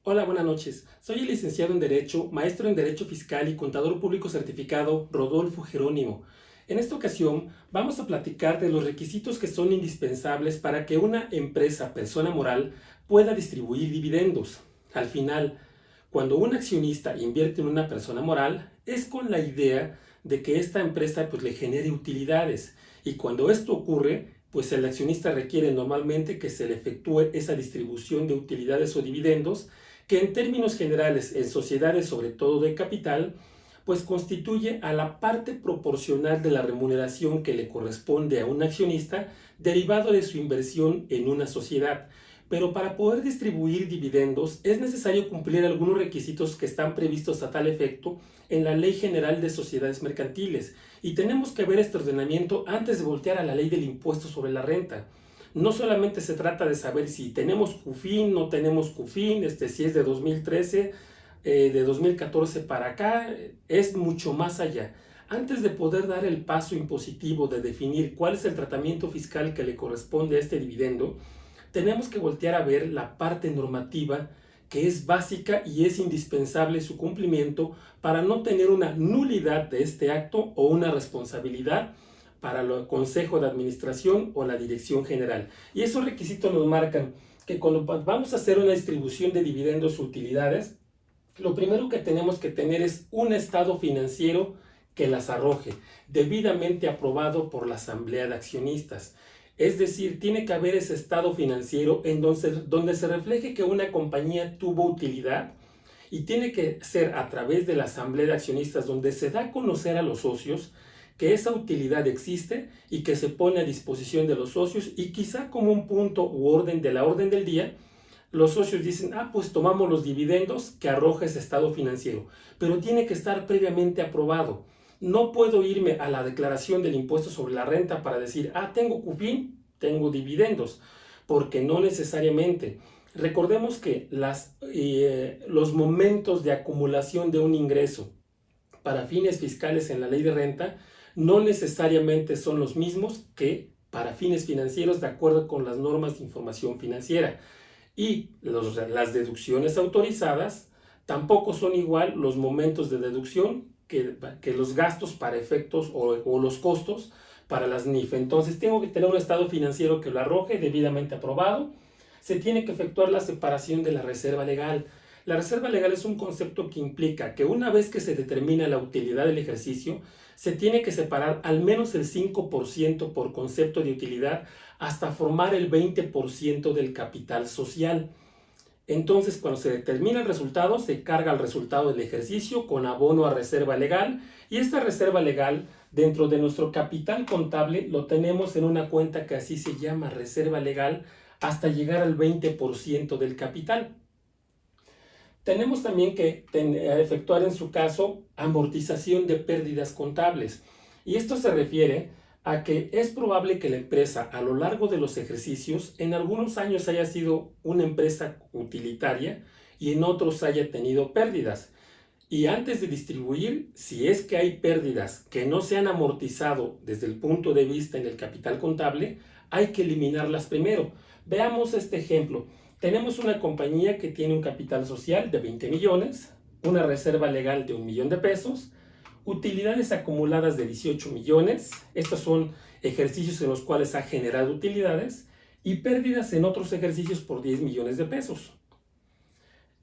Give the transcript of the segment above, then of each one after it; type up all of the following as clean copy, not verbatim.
Hola, buenas noches. Soy el licenciado en Derecho, maestro en Derecho Fiscal y contador público certificado Rodolfo Jerónimo. En esta ocasión vamos a platicar de los requisitos que son indispensables para que una empresa, persona moral, pueda distribuir dividendos. Al final, cuando un accionista invierte en una persona moral, es con la idea de que esta empresa pues, le genere utilidades. Y cuando esto ocurre, pues el accionista requiere normalmente que se le efectúe esa distribución de utilidades o dividendos que en términos generales en sociedades sobre todo de capital, pues constituye a la parte proporcional de la remuneración que le corresponde a un accionista derivado de su inversión en una sociedad. Pero para poder distribuir dividendos es necesario cumplir algunos requisitos que están previstos a tal efecto en la Ley General de Sociedades Mercantiles y tenemos que ver este ordenamiento antes de voltear a la ley del impuesto sobre la renta. No solamente se trata de saber si tenemos CUFIN, no tenemos CUFIN, si es de 2013, de 2014 para acá, es mucho más allá. Antes de poder dar el paso impositivo de definir cuál es el tratamiento fiscal que le corresponde a este dividendo, tenemos que voltear a ver la parte normativa que es básica y es indispensable su cumplimiento para no tener una nulidad de este acto o una responsabilidad para el Consejo de Administración o la Dirección General. Y esos requisitos nos marcan que cuando vamos a hacer una distribución de dividendos o utilidades, lo primero que tenemos que tener es un estado financiero que las arroje, debidamente aprobado por la Asamblea de Accionistas. Es decir, tiene que haber ese estado financiero en donde se refleje que una compañía tuvo utilidad y tiene que ser a través de la Asamblea de Accionistas donde se da a conocer a los socios que esa utilidad existe y que se pone a disposición de los socios y quizá como un punto u orden de la orden del día, los socios dicen, pues tomamos los dividendos que arroja ese estado financiero, pero tiene que estar previamente aprobado. No puedo irme a la declaración del impuesto sobre la renta para decir, tengo CUFIN, tengo dividendos, porque no necesariamente. Recordemos que los momentos de acumulación de un ingreso para fines fiscales en la ley de renta no necesariamente son los mismos que para fines financieros de acuerdo con las normas de información financiera. Y las deducciones autorizadas tampoco son igual los momentos de deducción que los gastos para efectos o los costos para las NIF. Entonces tengo que tener un estado financiero que lo arroje debidamente aprobado. Se tiene que efectuar la separación de la reserva legal. La reserva legal es un concepto que implica que una vez que se determina la utilidad del ejercicio, se tiene que separar al menos el 5% por concepto de utilidad hasta formar el 20% del capital social. Entonces, cuando se determina el resultado, se carga el resultado del ejercicio con abono a reserva legal y esta reserva legal dentro de nuestro capital contable lo tenemos en una cuenta que así se llama reserva legal hasta llegar al 20% del capital. Tenemos también que efectuar en su caso amortización de pérdidas contables y esto se refiere a que es probable que la empresa a lo largo de los ejercicios en algunos años haya sido una empresa utilitaria y en otros haya tenido pérdidas. Y antes de distribuir, si es que hay pérdidas que no se han amortizado desde el punto de vista en el capital contable, hay que eliminarlas primero. Veamos este ejemplo. Tenemos una compañía que tiene un capital social de 20 millones, una reserva legal de 1 millón de pesos, utilidades acumuladas de 18 millones, estos son ejercicios en los cuales ha generado utilidades, y pérdidas en otros ejercicios por 10 millones de pesos.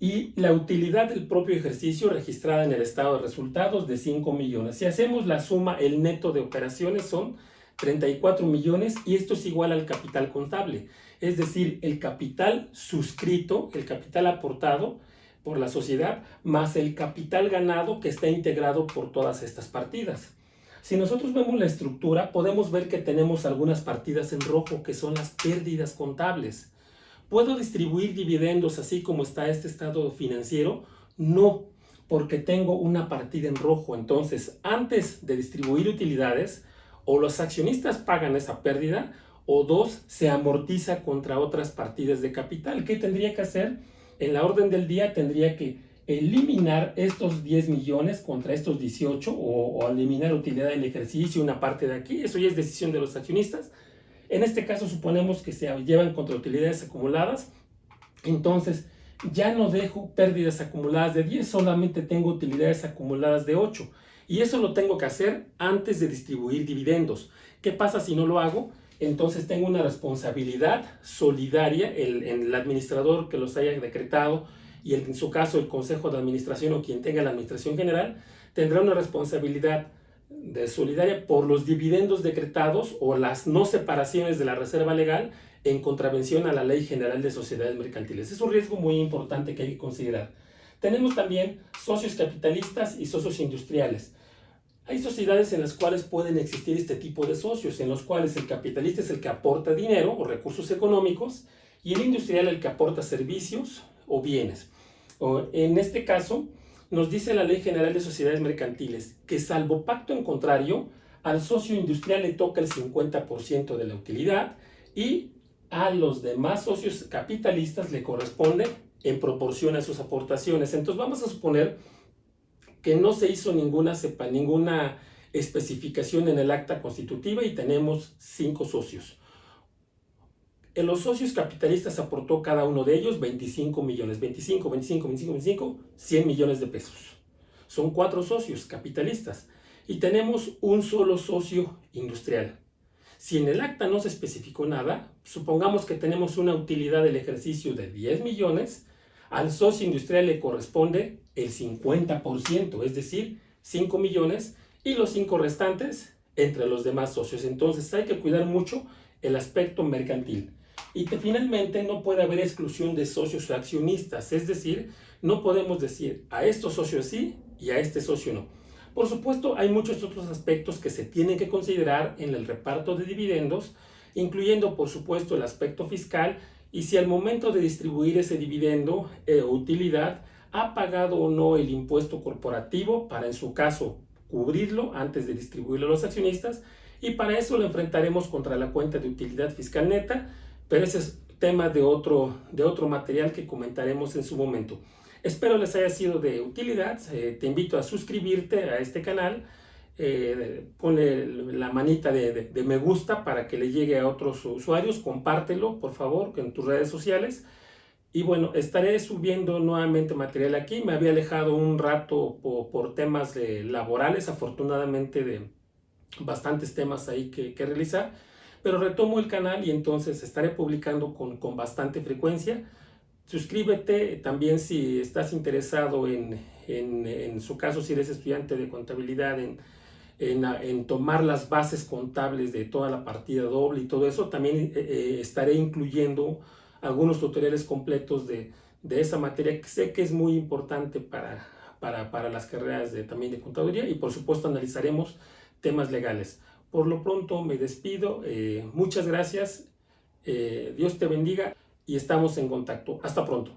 Y la utilidad del propio ejercicio registrada en el estado de resultados de 5 millones. Si hacemos la suma, el neto de operaciones son 34 millones y esto es igual al capital contable. Es decir, el capital suscrito, el capital aportado por la sociedad, más el capital ganado que está integrado por todas estas partidas. Si nosotros vemos la estructura, podemos ver que tenemos algunas partidas en rojo que son las pérdidas contables. ¿Puedo distribuir dividendos así como está este estado financiero? No, porque tengo una partida en rojo. Entonces, antes de distribuir utilidades, o los accionistas pagan esa pérdida, o dos, se amortiza contra otras partidas de capital. ¿Qué tendría que hacer? En la orden del día tendría que eliminar estos 10 millones contra estos 18 o eliminar utilidad del ejercicio, una parte de aquí. Eso ya es decisión de los accionistas. En este caso suponemos que se llevan contra utilidades acumuladas. Entonces, ya no dejo pérdidas acumuladas de 10, solamente tengo utilidades acumuladas de 8. Y eso lo tengo que hacer antes de distribuir dividendos. ¿Qué pasa si no lo hago? Entonces tengo una responsabilidad solidaria, el administrador que los haya decretado y en su caso el consejo de administración o quien tenga la administración general, tendrá una responsabilidad solidaria por los dividendos decretados o las no separaciones de la reserva legal en contravención a la Ley General de Sociedades Mercantiles. Es un riesgo muy importante que hay que considerar. Tenemos también socios capitalistas y socios industriales. Hay sociedades en las cuales pueden existir este tipo de socios, en los cuales el capitalista es el que aporta dinero o recursos económicos y el industrial el que aporta servicios o bienes. En este caso, nos dice la Ley General de Sociedades Mercantiles que salvo pacto en contrario, al socio industrial le toca el 50% de la utilidad y a los demás socios capitalistas le corresponde en proporción a sus aportaciones. Entonces vamos a suponer que no se hizo ninguna especificación en el acta constitutiva y tenemos 5 socios. En los socios capitalistas aportó cada uno de ellos 25 millones, 25, 25, 25, 25, 100 millones de pesos. Son 4 socios capitalistas y tenemos un solo socio industrial. Si en el acta no se especificó nada, supongamos que tenemos una utilidad del ejercicio de 10 millones, al socio industrial le corresponde el 50%, es decir, 5 millones, y los 5 restantes entre los demás socios. Entonces hay que cuidar mucho el aspecto mercantil. Y finalmente no puede haber exclusión de socios o accionistas, es decir, no podemos decir a estos socios sí y a este socio no. Por supuesto, hay muchos otros aspectos que se tienen que considerar en el reparto de dividendos, incluyendo por supuesto el aspecto fiscal y si al momento de distribuir ese dividendo o utilidad ha pagado o no el impuesto corporativo para en su caso cubrirlo antes de distribuirlo a los accionistas, y para eso lo enfrentaremos contra la cuenta de utilidad fiscal neta, pero ese es tema de otro material que comentaremos en su momento. Espero les haya sido de utilidad. Te invito a suscribirte a este canal, ponle la manita de me gusta para que le llegue a otros usuarios, compártelo por favor en tus redes sociales. Y bueno, estaré subiendo nuevamente material aquí. Me había alejado un rato por temas laborales, afortunadamente de bastantes temas ahí que realizar, pero retomo el canal y entonces estaré publicando con bastante frecuencia. Suscríbete también si estás interesado en su caso, si eres estudiante de contabilidad, en tomar las bases contables de toda la partida doble y todo eso. También estaré incluyendo algunos tutoriales completos de esa materia que sé que es muy importante para las carreras también de contaduría, y por supuesto analizaremos temas legales. Por lo pronto me despido, muchas gracias, Dios te bendiga y estamos en contacto. Hasta pronto.